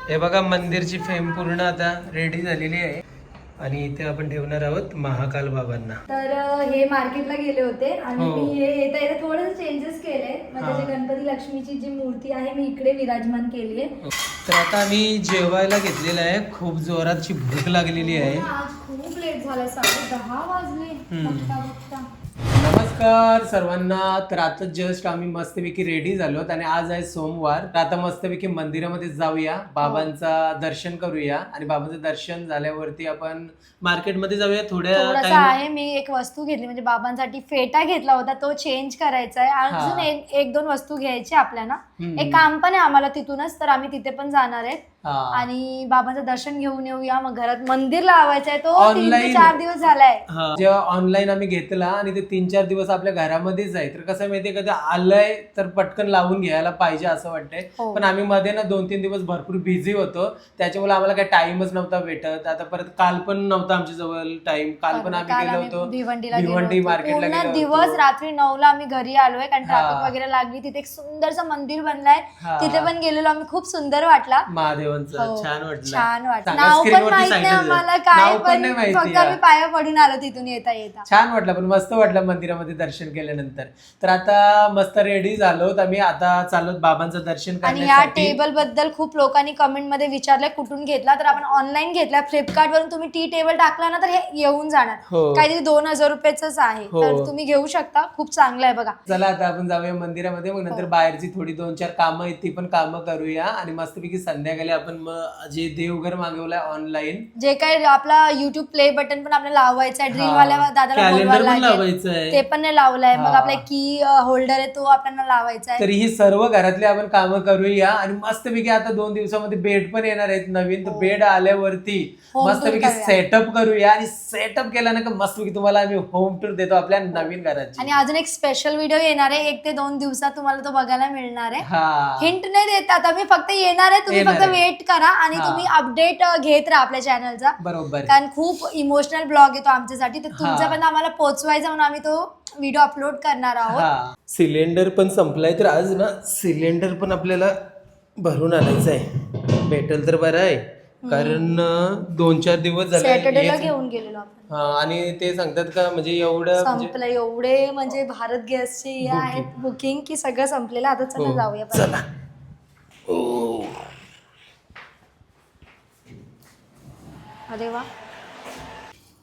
हे बघा मंदिरची फेम पूर्ण आता रेडी झालेली आहे आणि इथे आपण ठेवणार आहोत महाकाल बाबांना. तर हे मार्केटला गेले होते आणि मी हे येता येता थोडे चेंजेस केले. म्हणजे जे गणपती लक्ष्मीची जी मूर्ती आहे मी इकडे विराजमान केली आहे. तर आता आम्ही जेवायला घेतलेलं आहे. खूप जोरातची भूक लागलेली आहे. आज खूप लेट झालं, 10:30 वाजले बघता बघता. नमस्कार सर्वांना. तर आता जस्ट आम्ही मस्तपैकी रेडी झालोत आणि आज आहे सोमवार. तर आता मस्तपैकी मंदिरामध्ये जाऊया, बाबांचा दर्शन करूया आणि बाबांचं दर्शन झाल्यावरती आपण मार्केटमध्ये जाऊया. थोडंसं आहे, मी एक वस्तू घेतली म्हणजे बाबांसाठी फेटा घेतला होता, तो चेंज करायचा आहे. अजून एक दोन वस्तू घ्यायची आपल्याला. एक काम पण आहे आम्हाला तिथूनच, तर आम्ही तिथे पण जाणार आहे आणि बाबांचं दर्शन घेऊन येऊया. मग घरात मंदिर लावायचा आहे, तो 3 ते 4 दिवस झालाय. जेव्हा ऑनलाईन आम्ही घेतला आणि ते 3-4 दिवस आपल्या घरामध्येच आहे. तर कसं माहितीये, कधी आलंय तर पटकन लावून घ्यायला पाहिजे असं वाटतंय. पण आम्ही मध्ये ना 2-3 दिवस भरपूर बिझी होतो, त्याच्यामुळे आम्हाला काही टाइमच नव्हता भेटत. आता परत काल पण नव्हता आमच्या जवळ टाइम. काल पण आम्ही गेलो होतो भिवंडी मार्केटला गेलो होतो. दिवस रात्री 9ला आम्ही घरी आलोय, कारण ट्रॅफिक वगैरे लागली. तिथे एक सुंदरचं मंदिर बनलंय, तिथे पण गेलेलो आम्ही. खूप सुंदर वाटला. महादेवांचं छान वाटलं. नाव पण माहित नाही आम्हाला काय, पण फक्त आम्ही पाया पडून आलो तिथून येता येता. छान वाटलं, पण मस्त वाटलं मंदिरामध्ये दर्शन केल्यानंतर. तर आता मस्त रेडी झालो, आम्ही आता चाललो बाबांचं दर्शन करण्यासाठी. आणि या टेबल बद्दल खूप लोकांनी कमेंट मध्ये विचारलंय कुठून घेतला, तर आपण ऑनलाईन घेतला. फ्लिपकार्ट वरून तुम्ही टी टेबल टाकला ना तर हे येऊन जाणार. काहीतरी 2000 रुपयाच आहे, तर तुम्ही घेऊ शकता. खूप चांगलं आहे बघा. चला आता आपण जाऊया मंदिरामध्ये, मग नंतर बाहेरची थोडी 2-4 कामं आहेत ती पण कामं करूया आणि मस्तपैकी संध्याकाळी आपण जे देवघर मागवलाय ऑनलाईन, जे काही आपला युट्यूब प्ले बटन पण आपल्याला लावायचं आहे. ड्रिल वाल्या दादाला लावायचं आहे, ते पण नाही लावलंय. मग आपला की होल्डर आहे तो आपल्याला लावायचा आहे. तर ही सर्व घरातली आपण कामं करूया आणि मस्तपैकी आता 2 दिवसामध्ये बेड पण येणार आहेत नवीन. तर बेड आल्यावरती मस्तपैकी सेटअप करूया आणि सेटअप केला ना का मस्तपैकी तुम्हाला आम्ही होम टूर देतो आपल्या नवीन घराची. आणि अजून एक स्पेशल व्हिडिओ येणार आहे, 1 ते 2 दिवसात तुम्हाला तो बघायला मिळणार आहे. हिंट नाही देतात आम्ही, फक्त येणार आहे. तुम्ही फक्त वेट करा आणि तुम्ही अपडेट घेत राहा आपल्या चॅनलचा. बरोबर, कारण खूप इमोशनल ब्लॉग येतो आमच्यासाठी, तर तुमच्यापर्यंत आम्हाला पोहोचवायचा म्हणून आम्ही तो व्हिडिओ अपलोड करणार आहोत. सिलेंडर पण संपलाय, तर आज ना सिलेंडर पण आपल्याला भरून आणायचं आहे. भेटेल तर बरं आहे, कारण 2-4 दिवस झाले सॅटर्डेला घेऊन गेलेलो आपण. आणि ते सांगतात का म्हणजे एवढं संपलं, एवढे म्हणजे भारत गॅसची आहेत बुकिंग की सगळं संपलेलं. आता चला जाऊया. चला. अरे वा,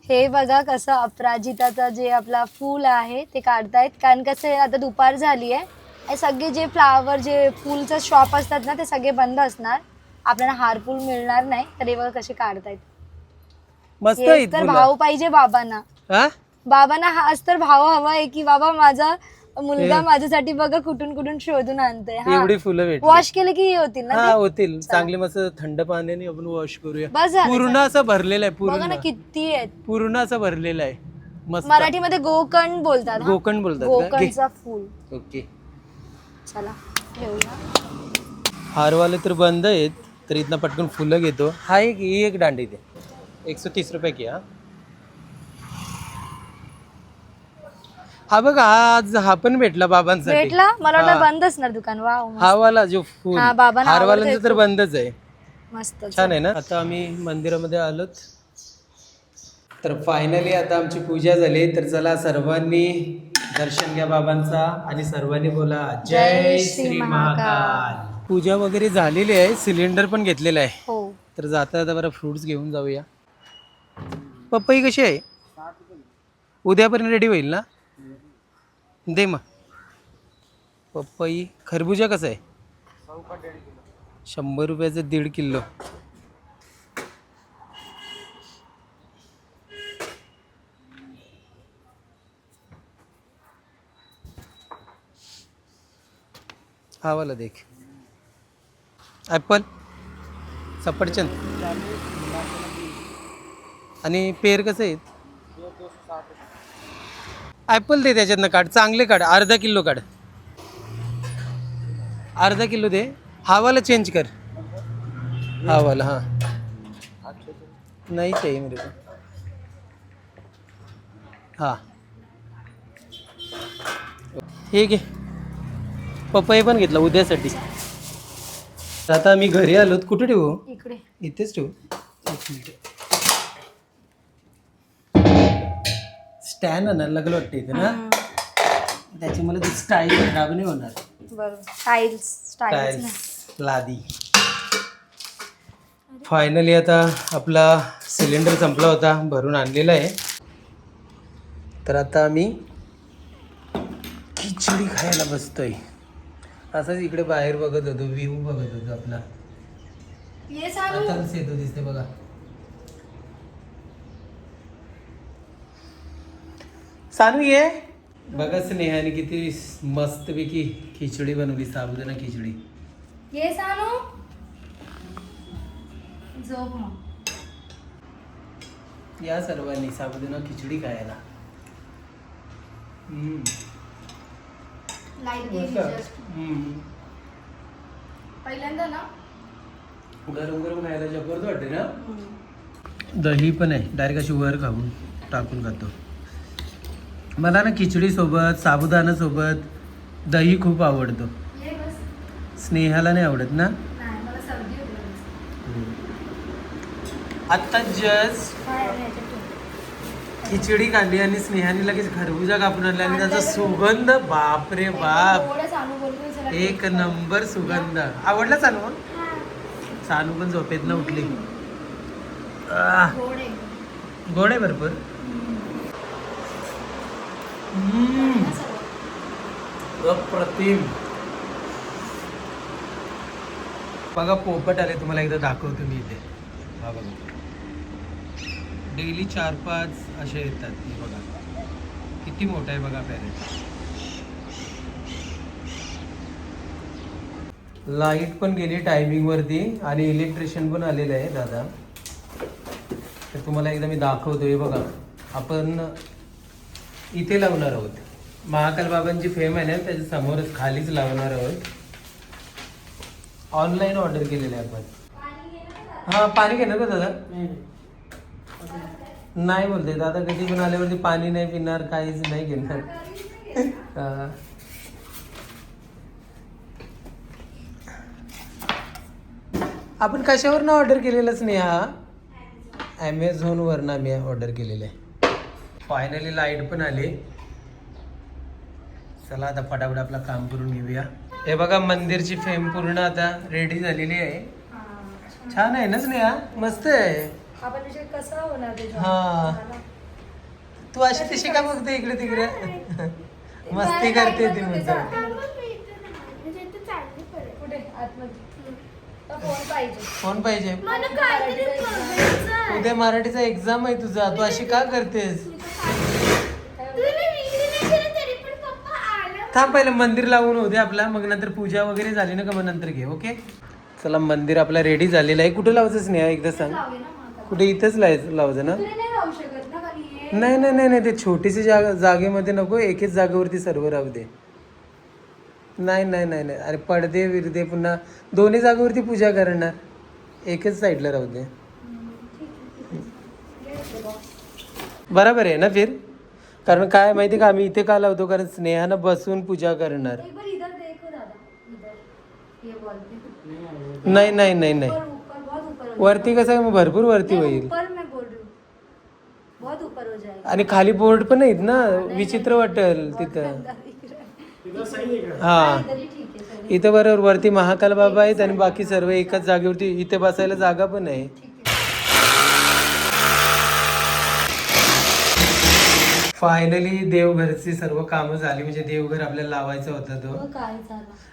हे बघा कसं अपराजिताचं जे आपला फूल आहे ते काढतायत. कारण कसं आता दुपार झाली आहे, सगळे जे फ्लावर जे फुलचं शॉप असतात ना ते सगळे बंद असणार, आपल्याला हारफूल मिळणार नाही. तर हे बघा कसे काढतायत. मस्त. तर भाव पाहिजे बाबांना. बाबांना हाच तर भाव हवा आहे की बाबा माझा मुलगा माझ्यासाठी बघा कुठून कुठून शोधून आणतोय. एवढी फुलं भेटली, वॉश केले की होतील ना? होतील. चांगले मस्त थंड पाण्याने आपण वॉश करूया. बस पूर्ण असं भरलेलं आहे. बघा ना किती आहेत. पूर्ण असं भरलेलं आहे. मस्त. मराठीमध्ये गोकर्ण बोलतात. गोकर्ण बोलतात. गोकर्णचा फुल. ओके, चला ठेवूया. हारवाले तर बंद आहेत, तर इथनं पटकन फुलं घेतो. हा एक दांडी दे, 130 रुपये की. हा बघा, आज हा पण भेटला बाबांसाठी. भेटला? मला वाटलं बंद असणार दुकान. वाव, हा वाला जो फुल हारवाल्यांचं तर बंदच आहे. मस्त छान आहे ना. आता आम्ही मंदिरामध्ये आलोत, तर फायनली आता आमची पूजा झाली. तर चला सर्वांनी दर्शन घ्या बाबांचा आणि सर्वांनी बोला जय श्री महाकाल. पूजा वगैरे झालेली आहे, सिलेंडर पण घेतलेला आहे. तर जाता आता बरं फ्रुट्स घेऊन जाऊया. पपई कशी आहे? उद्यापर्यंत रेडी होईल ना? दे मग. पपई. खरबुजा कसं आहे? 100 रुपयाचं 1.5 किलो. हा वाला देख. ॲपल, सफरचंद आणि पेर कसं आहेत? ॲपल दे, त्याच्यातनं काढ, चांगले काढ. अर्धा किलो काढ, अर्धा किलो दे. हा वाला चेंज कर. हा वाला. हाँ नहीं चाहिए मेरे को. हाँ हे घे. पपई पण घेतला उद्यासाठी. तर आता आम्ही घरी आलोत. कुठे ठेवू? इकडे. इथेच ठेवू. एक मिनिट. स्टँड आणा लागलं वाटतं इथे ना. त्याच्यामुळे ते स्टाईल खराब नाही होणार. बरोबर. टाईल्स टाईल्स लादी. फायनली आता आपला सिलेंडर संपला होता, भरून आणलेला आहे. तर आता आम्ही खिचडी खायला बसतोय. असंच इकडे बाहेर बघत होतो, व्ह्यू बघत होतो आपला. आताच येतो दिसते बघा. सानू ये बघा, स्नेहाने किती मस्तपैकी खिचडी बनवली, साबुदाणा खिचडी. ये सानू झोप मग. या सर्वांनी साबुदाणा खिचडी खायला. लाईट पहिल्यांदा ना गरम गरम खायला जबरदस्त वाटते ना. दही पण आहे, डायरेक्ट अशी वर खाऊन टाकून खातो. मला ना खिचडी सोबत साबुदाणा सोबत दही खूप आवडतो. स्नेहाला नाही आवडत ना. आता जस्ट खिचडी खाल्ली आणि स्नेहाने लगेच खरबुजा कापून आणला आणि त्याचा सुगंध बापरे बाप, एक नंबर सुगंध. आवडला सानू? सानू पण झोपेत ना उठली. गोड आहे भरपूर. अप्रतिम. बघा पोपट आले, तुम्हाला एकदा दाखवतो मी इथे. हा बघा, डेली 4-5 असे येतात. हे बघा किती मोठा आहे बघा पॅरेट. लाईट पण गेली टायमिंग वरती आणि इलेक्ट्रिशियन पण आलेलं आहे दादा. तर तुम्हाला एकदा मी दाखवतो. हे बघा, आपण इथे लावणार आहोत. महाकाल बाबांची फेम आहे ना, त्याच्या समोरच खालीच लावणार आहोत. ऑनलाईन ऑर्डर केलेले आपण. हा, पाणी घेणार का दादा? नाही बोलते दादा, कधी पण आल्यावरती पाणी नाही पिणार, काहीच नाही घेणार. आपण कशावरनं ऑर्डर केलेलंच नाही. हा ॲमेझॉनवरनं आम्ही ऑर्डर केलेलं आहे. फायनली लाईट पण आली. चला आता फटाफट आपलं काम करून घेऊया. हे बघा, मंदिरची फेम पूर्ण आता रेडी झालेली आहे. छान आहे ना स्नेहा? मस्त आहे. हा, तू अशी तशी का बघते इकडे तिकडे? मस्ती करते ती म्हणजे. फोन पाहिजे? उद्या मराठीचा एक्झाम आहे तुझा, तू अशी का करतेस? थांब, पहिलं मंदिर लावून होते आपला, मग नंतर पूजा वगैरे झाली ना का मग नंतर घे. ओके, चला मंदिर आपला रेडी झालेलं आहे. कुठे लावायचं स्नेहा एकदा सांग. कुठे? इथेच लावायचं ना? नाही नाही नाही नाही, ते छोटीशी जागेमध्ये नको, एकच जागेवरती सर्व राहू दे. नाही नाही नाही नाही, अरे पडदे विरदे पुन्हा दोन्ही जागेवरती पूजा करणार, एकच साईडला राहू दे. बरोबर आहे ना फिर? कारण काय माहिती का, आम्ही इथे का लावतो, कारण स्नेहानं बसून पूजा करणार. नाही नाही नाही नाही, वरती कसं आहे, भरपूर वरती होईल. आणि खाली बोर्ड पण नाहीत ना, विचित्र वाटेल तिथं. हा, इथं बरोबर वरती महाकाल बाबा आहेत आणि बाकी सर्व एकाच जागेवरती. इथे बसायला जागा पण आहे. फायनली देवघरची सर्व कामं झाली, म्हणजे देवघर आपल्याला लावायचं होतं तो.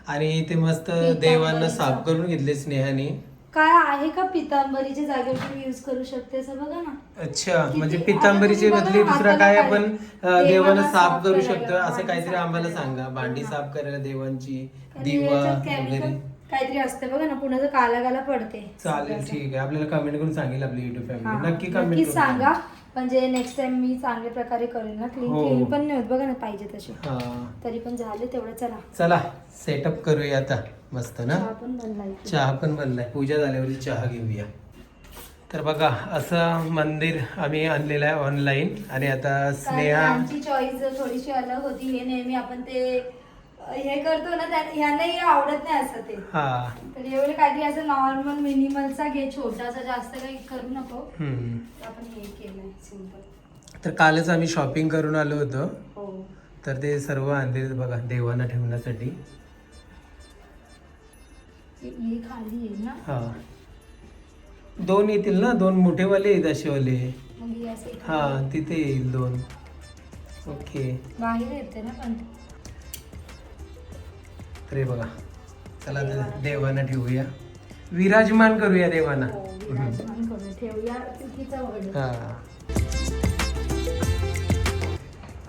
आणि इथे मस्त देवांना साफ करून घेतले स्नेहाने. काय आहे का पितांबरीच्या जागेवर यूज करू शकते असं बघा ना. अच्छा, म्हणजे पितांबरीची बदली दुसरा काय आपण देवाला साफ करू शकतो असं काहीतरी आम्हाला सांगा. भांडी साफ करायला देवांची, दिवा वगैरे काहीतरी असते बघा ना, पुन्हा काला पडते. चालेल, ठीक आहे. आपल्याला कमेंट करून सांगेल आपली युट्यूब फॅमिली. नक्की कमेंट सांगा, म्हणजे नेक्स्ट टाइम मी चांगल्या प्रकारे करेन ना. क्लीन पण नाही होत बघा ना पाहिजे तसे. तरी पण झाले तेवढं. चला सेटअप करूया आता मस्त ना. चहा पण बनलाय. पूजा झाल्यावर चहा घेऊया. तर बघा, असं मंदिर आम्ही आणलेलं आहे ऑनलाईन. आणि आता स्नेहा आमची चॉईस थोडीशी अलग होती. हे नेहमी आपण ते हे करतो ना ह्यांनाही आवडत नाही असं ते. हा. तर एवढं काहीतरी असं नॉर्मल मिनिमलचा घे, छोटासा, जास्त काही करू नको. आपण हे केलंय सिंपल. तर कालच आम्ही शॉपिंग करून आलो होतो. हो. तर ते सर्व आणले बघा देवांना ठेवण्यासाठी. हे खाली आहे ना. हा 2 येतील ना, 2 मोठेवाले आहेत असेवाले. मग हे असे हा तिथे येईल 2. ओके. बाहेर येते ना पण. अरे बघा चला देवांना ठेवूया, विराजमान करूया देवांना. हो, विराजमान करून ठेवूया चुकीचा वर्ड. हा.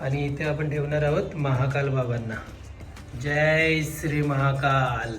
आणि इथे आपण ठेवणार आहोत महाकाल बाबांना. जय श्री महाकाल.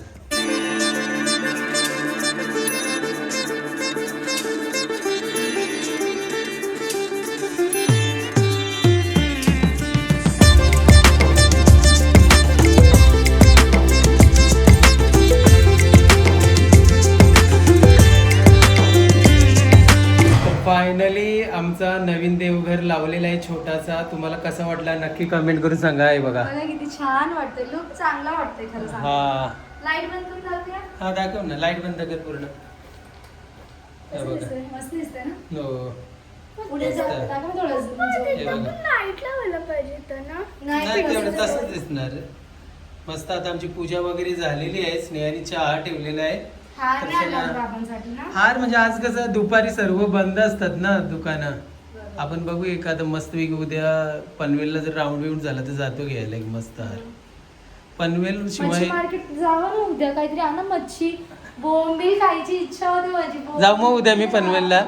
फायनली आमचा नवीन देवघर लावलेला आहे छोटासा. तुम्हाला कसा वाटला नक्की कमेंट करून सांगा. आहे बघा. बघा किती छान वाटतंय, लुक चांगला वाटतंय खरं सांग. हा. लाईट बंद करून दाखवूया. हा दाखव ना, लाईट बंद कर पूर्ण. हे कसं बघा. दिसतंय? मस्त दिसतंय ना. हो. पुढे जा, मस्त. दाखव थोडंसं. हे बघा. लाईट लावायला पाहिजे होतं ना. नाही तेवढं तसंच तसंच आहे. दिसणार. मस्त. आता आमची पूजा वगैरे झालेली आहे. स्नेहाने चहा ठेवलेला आहे. हार नाही आणला तर बाबांसाठी ना. हार म्हणजे आज कसं दुपारी सर्व बंद असतात ना दुकानं. आपण बघू एखादं मस्त वेग उद्या पनवेलला जर राऊंड बिऊंड झाला तर जातो घ्यायला एक मस्त हार. पनवेल शिवाय मच्छी मार्केट जावं ना उद्या, काहीतरी आणा मच्छी, बोंबील खायची इच्छा होती माझी. जाऊ मग उद्या मी पनवेलला.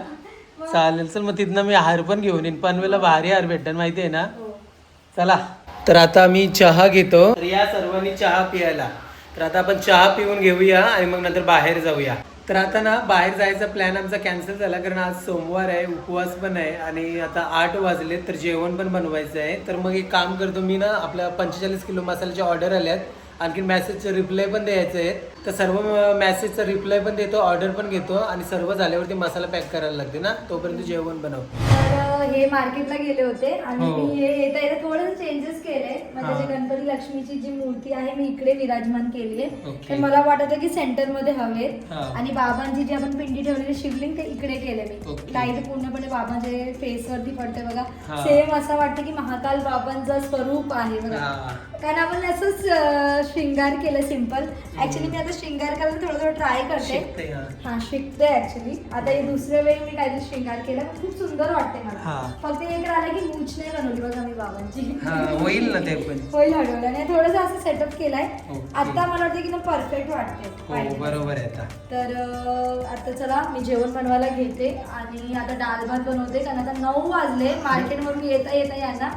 चालेल चल मग तिथनं मी हार पण घेऊन येईन. पनवेलला भारी हार भेटतात माहिती आहे ना. हो. चला तर आता आम्ही चहा घेतो. तर या सर्वांनी चहा पियाला. तर आता आपण चहा पिऊन घेऊया आणि मग नंतर बाहेर जाऊया. तर आता ना बाहेर जायचा प्लॅन आमचा कॅन्सल झाला कारण आज सोमवार आहे, उपवास पण आहे आणि आता 8 वाजले तर जेवण पण बनवायचं आहे. तर मग एक काम करतो मी ना, आपल्या 45 किलो मसाल्याच्या ऑर्डर आल्यात, आणखी मेसेजचे रिप्लाय पण द्यायचे आहेत. तर सर्व मेसेजचा रिप्लाय पण देतो, ऑर्डर पण घेतो आणि सर्व झाल्यावरती मसाला पॅक करायला लागते ना, तोपर्यंत जेवण बनव. तर हे मार्केटला गेले होते आणि हो. मी हे येता येता थोडंसं चेंजेस केले. म्हणजे हा. जे गणपती लक्ष्मीची जी मूर्ती आहे मी इकडे विराजमान केली आहे. ओके. तर मला वाटतं की सेंटर मध्ये हवेत हा. आणि बाबांची जी आपण पिंडी ठेवलेली शिवलिंग ते इकडे केले मी. ओके. लाईट पूर्णपणे बाबांचे फेस वरती पडते बघा. हा. सेम असं वाटतं की महाकाल बाबांचं स्वरूप आहे बघा. हा. कारण आपण असंच शृंगार केलं सिंपल. ऍक्च्युली मी आता शृंगार करायला थोडं थोडं ट्राय करते. शिकते, हा. हा शिकते ऍक्च्युली. आता हे दुसऱ्या वेळी मी काहीतरी शृंगार केला पण खूप सुंदर वाटते मला. हा. फक्त एक राहिलं की मूछ नाही बनवली बघा मी बाबांची. हा होईल ना ते पण. होईल हळूहळू. आणि थोडंसं असं सेटअप केलाय. ओके. आता मला वाटतं की ना परफेक्ट वाटते. हो बरोबर आहे आता. तर आता चला मी जेवण बनवायला घेते आणि आता डाळ भात बनवते कारण आता 9 वाजले. मार्केटवरून येता येता यांना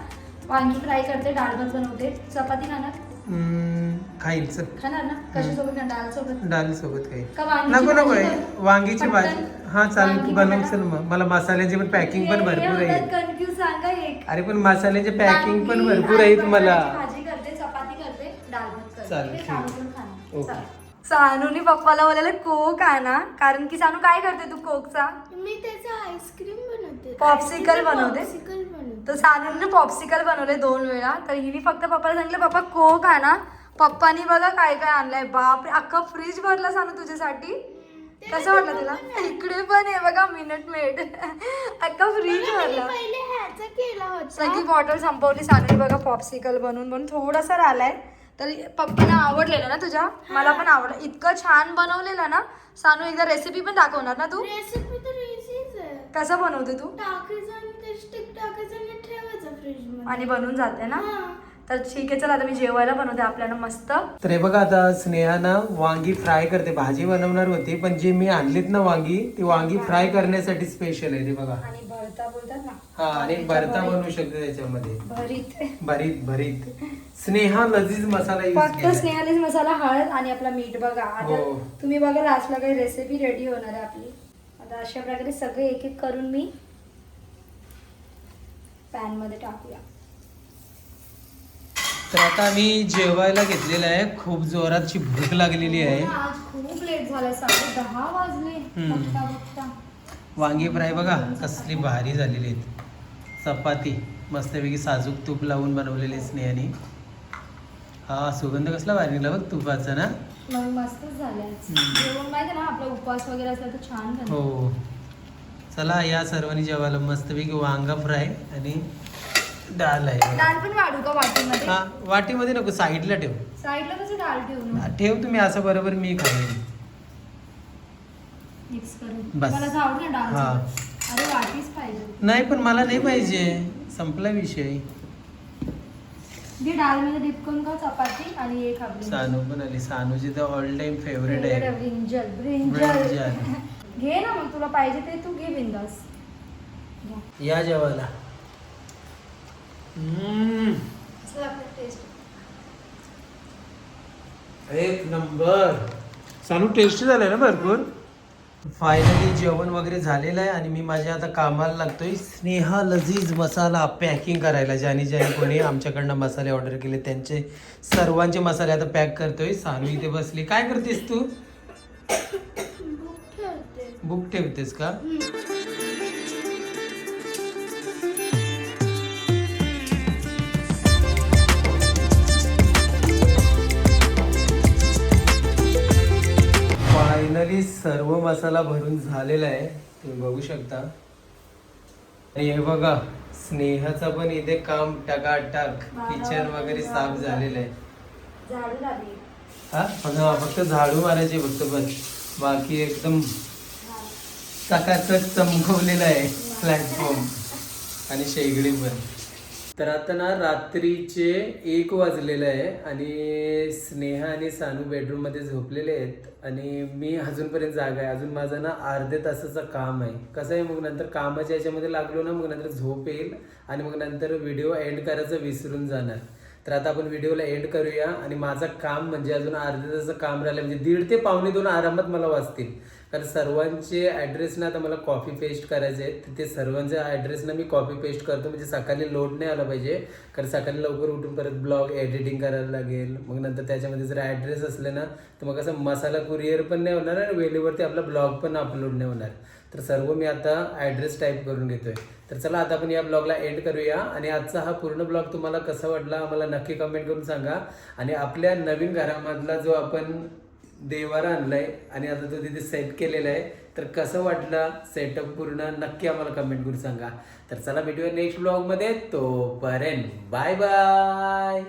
वांगी फ्राय करते, डाळ भात बनवते. चपाती खाणार खाईल चल. खाणार ना. कशासोबत खाणार? डाळ सोबत डाळ सोबत काही का वांगीची नको नको भाजी आहे. करू? वांगीची भाजी. पटकन? हा चालेल वांगी बनव बटाटा? चल मग. मला मसाल्याची पण पॅकिंग पण भरपूर आहे. कन्फ्यूज सांगा एक. अरे पण मसाल्याची पॅकिंग पण वांगी भरपूर आणि आहे मला. बटाट्याची भाजी करते, चपाती करते, डाळ भात करते. चालेल, ठीक ठीक आहे, आहे. सानू पण खाणार. ओके. चालेल. सानूनी पप्पाला बोलायला कोक आणा कारण की सानू काय करते तू कोकचा? मी त्याचा आईस्क्रीम बनवते. Popsicle बनवते? पॉप्सिकल बनवते. तर सानूने पॉप्सिकल बनवले 2 वेळा. तर हिने फक्त पप्पाला सांगितलं पप्पा कोक आणा. पप्पानी बघा काय काय आणलंय. बापरे अख्खा फ्रीज भरला सानू तुझ्यासाठी. कसं वाटलं तुला? इकडे पण आहे बघा मिनिट मेड. अख्खा फ्रीज मी भरला. पहिले ह्याचा केला होता. सगळी बॉटल संपवली सानूने बघा पॉप्सिकल बनवून बनवून. थोडासा राहिलाय. तर पप्पांना आवडलेलं ना तुझ्या? मला पण आवडलं. इतकं छान बनवलेलं ना. सानू एकदा रेसिपी पण दाखवणार ना तू? रेसिपी तर इझीच आहे. कसं बनवते तू? टाकायचं आणि ते स्टिक टाकायचं आणि ठेवायचं फ्रीज मध्ये. आणि बनवून जाते ना. हा. तर ठीक आहे चला आता मी जेवायला बनवते आपल्याला मस्त. तर हे बघा आता स्नेहा ना वांगी फ्राय करते. भाजी बनवणार होती पण जे मी आणलीत ना वांगी, ती वांगी फ्राय करण्यासाठी स्पेशल आहे. ते बघा. आणि भरता बोलतात ना. हा आणि भरता बनवू शकते त्याच्यामध्ये. भरीत. भरीत भरीत. स्नेहा लजीज मसाला यूज फक्त केलाय. स्नेहालेच मसाला, हळद आणि आपला मीठ बघा. आता हो. तुम्ही बघा लास्टला काही रेसिपी रेडी होणार आहे आपली. आता अशा प्रकारे सगळे एक एक करून मी पॅन मध्ये टाकूया. तर आता आम्ही जेवायला घेतलेलं आहे. खूप जोरातची भूक लागलेली आहे. आज खूप लेट झालं. 10:30 वाजले हम्म. बघता बघता. वांगी फ्राय बघा कसली भारी झालेली आहेत. चपाती मस्तपैकी साजूक तूप लावून बनवलेली स्नेहाने. हा सुगंध कसला भारी निघाला बघ तुपाचा ना. मग मस्तच झालंय जेवण माहिती ना आपला उपवास वगैरे असला तर छान बनतं. हो चला या सर्वांनी जेवायला मस्तपैकी वांगा फ्राय आणि डाळ आहे. डाळ पण वाढू का वाटीमध्ये? हा वाटीमध्ये नको साईडला ठेव. साईडला कसं डाळ ठेवून ठेव तुम्ही असं बरोबर मी खाईन. मिक्स करून बस. मला असं आवडलं डाळ. हा. अरे वाटीच पाहिजे. नाही पण मला नाही पाहिजे संपला विषय. घे डाळमध्ये डिप करून का चपाती आणि एक आपली सानू पण आली. सानूची तर ऑल टाइम फेवरेट आहे ब्रिंजल ब्रिंजल. घे ना मग तुला पाहिजे ते तू घे बिंदास. या जेवायला. एक नंबर. सानू टेस्टी झालंय ना भरपूर. फायनली जेवण वगैरे झालेलं आहे आणि मी माझ्या आता कामाला लागतोय. स्नेहा लजीज मसाला पॅकिंग करायला. ज्याने कोणी आमच्याकडनं मसाले ऑर्डर केले त्यांचे सर्वांचे मसाले आता पॅक करतोय. सानू इथे बसली. काय करतेस तू? बुक ठेवते. बुक ठेवतेस का? फायनली सर्व मसाला भरून झालेला आहे तुम्ही बघू शकता. आणि हे बघा स्नेहाचं पण इथे काम टकाटक किचन वगैरे साफ झालेलं आहे. झाडू लागली. हा फक्त झाडू मारायचे फक्त बस. बाकी एकदम चकाचक चमकवलेलं आहे प्लॅटफॉर्म आणि शेगडी पण. तर आता ना रात्रीचे 1 वाजलेलं आहे आणि स्नेहा आणि सानू बेडरूम मध्ये झोपलेले आहेत आणि मी अजूनपर्यंत जागा आहे. अजून माझं ना अर्ध्या तासाचं काम आहे. कसं आहे मग नंतर कामाच्या याच्यामध्ये लागलो ना मग नंतर झोप येईल आणि मग नंतर व्हिडिओ एंड करायचं विसरून जाणार. तर आता आपण व्हिडिओला एंड करूया आणि माझं काम म्हणजे अजून अर्ध्या तासाचं काम राहिलं म्हणजे 1.5 ते पावणे 2 आरामात मला वाचतील. कारण सर्वांचे ॲड्रेस ना आता मला कॉपी पेस्ट करायचे आहेत. ते सर्वांचे ॲड्रेस ना मी कॉपी पेस्ट करतो म्हणजे सकाळी लोड नाही आला पाहिजे. कारण सकाळी लवकर उठून परत ब्लॉग एडिटिंग करायला लागेल. मग नंतर त्याच्यामध्ये जर ॲड्रेस असले ना तर मग असं मसाला कुरिअर पण नाही होणार आणि वेळेवरती आपला ब्लॉग पण अपलोड नाही होणार. तर सर्व मी आता ॲड्रेस टाईप करून घेतोय. तर चला आता आपण या ब्लॉगला एंड करूया आणि आजचा हा पूर्ण ब्लॉग तुम्हाला कसा वाटला आम्हाला नक्की कमेंट करून सांगा. आणि आपल्या नवीन घरामधला जो आपण देवारा आणलाय आणि आता तो तिथे सेट केलेला आहे तर कसं वाटलं सेटअप पूर्ण नक्की आम्हाला कमेंट करून सांगा. तर चला भेटूया नेक्स्ट ब्लॉगमध्ये. तोपर्यंत बाय बाय.